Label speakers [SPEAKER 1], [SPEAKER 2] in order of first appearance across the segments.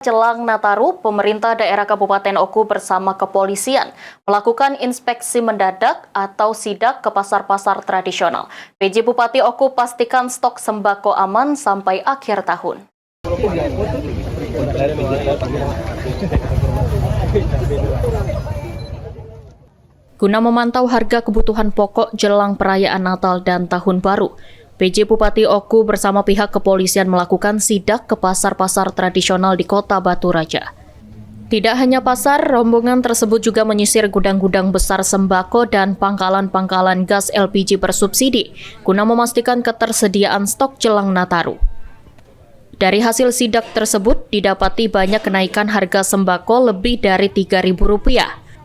[SPEAKER 1] Jelang Nataru, pemerintah daerah Kabupaten Oku bersama kepolisian melakukan inspeksi mendadak atau sidak ke pasar-pasar tradisional. PJ Bupati Oku pastikan stok sembako aman sampai akhir tahun. Guna memantau harga kebutuhan pokok jelang perayaan Natal dan Tahun Baru, PJ Bupati Oku bersama pihak kepolisian melakukan sidak ke pasar-pasar tradisional di Kota Batu Raja. Tidak hanya pasar, rombongan tersebut juga menyisir gudang-gudang besar sembako dan pangkalan-pangkalan gas LPG bersubsidi guna memastikan ketersediaan stok jelang Nataru. Dari hasil sidak tersebut, didapati banyak kenaikan harga sembako lebih dari Rp3.000.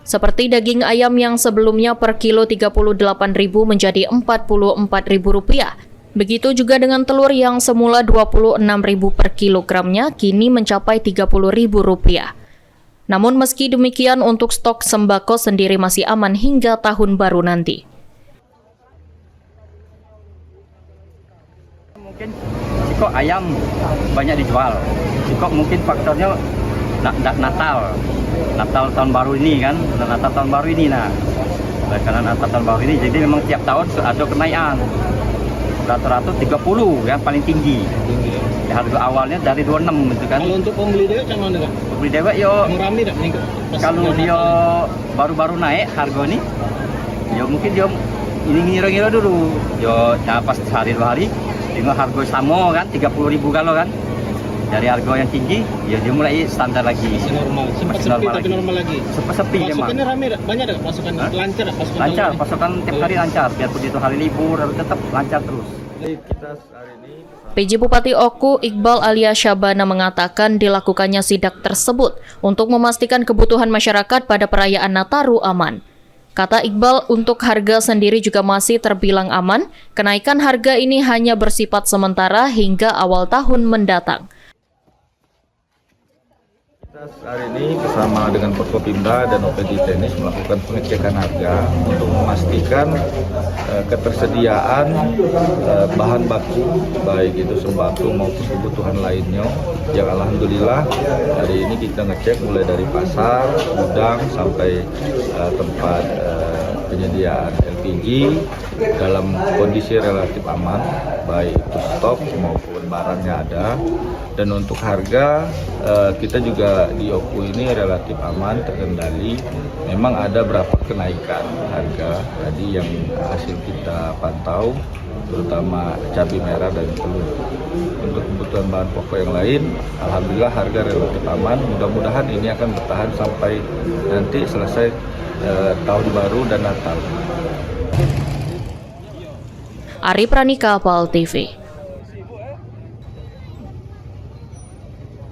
[SPEAKER 1] Seperti daging ayam yang sebelumnya per kilo Rp38.000 menjadi Rp44.000. Begitu juga dengan telur yang semula Rp26.000 per kilogramnya, kini mencapai Rp30.000. Namun meski demikian, untuk stok sembako sendiri masih aman hingga tahun baru nanti.
[SPEAKER 2] Mungkin kok ayam banyak dijual, kok mungkin faktornya Natal tahun baru ini kan, Natal tahun baru ini karena Natal tahun baru ini jadi memang tiap tahun ada kenaikan. Rata-rata 30 yang paling tinggi. Harga awalnya dari 26 gitu kan.
[SPEAKER 3] Kalau untuk pembeli dewek macam mana kan?
[SPEAKER 2] Pembeli dewek yo
[SPEAKER 3] rame tak meningkat.
[SPEAKER 2] Kalau dia baru-baru naik harga ini, ya mungkin dia ini ngira-ngira dulu. Yo pas sehari dua hari dengan harga sama kan 30.000 kalau kan. Dari harga yang tinggi, ya dia mulai standar lagi.
[SPEAKER 3] Masih normal. Sempat sepi tapi normal lagi.
[SPEAKER 2] Sepi memang.
[SPEAKER 3] Pasukannya rame tak? Banyak tak pasukan? Lancar tak pasukan?
[SPEAKER 2] Lancar, pasukan tiap hari lancar. Biarpun itu hari libur, tetap lancar terus.
[SPEAKER 1] PJ Bupati Oku Iqbal alias Syabana mengatakan dilakukannya sidak tersebut untuk memastikan kebutuhan masyarakat pada perayaan Nataru aman. Kata Iqbal, untuk harga sendiri juga masih terbilang aman, kenaikan harga ini hanya bersifat sementara hingga awal tahun mendatang.
[SPEAKER 4] Hari ini bersama dengan Forkopimda dan OPD Teknis melakukan pengecekan harga untuk memastikan ketersediaan bahan baku, baik itu sembako maupun kebutuhan lainnya. Yang alhamdulillah hari ini kita ngecek mulai dari pasar, gudang sampai tempat penyediaan LPG dalam kondisi relatif aman, baik itu stok maupun barangnya ada. Dan untuk harga kita juga di Oku ini relatif aman, terkendali. Memang ada berapa kenaikan harga tadi yang hasil kita pantau, terutama cabai merah dan telur. Untuk kebutuhan bahan pokok yang lain, alhamdulillah harga relatif aman. Mudah-mudahan ini akan bertahan sampai nanti selesai tahun baru dan Natal.
[SPEAKER 1] Ari Pranika, PAL TV.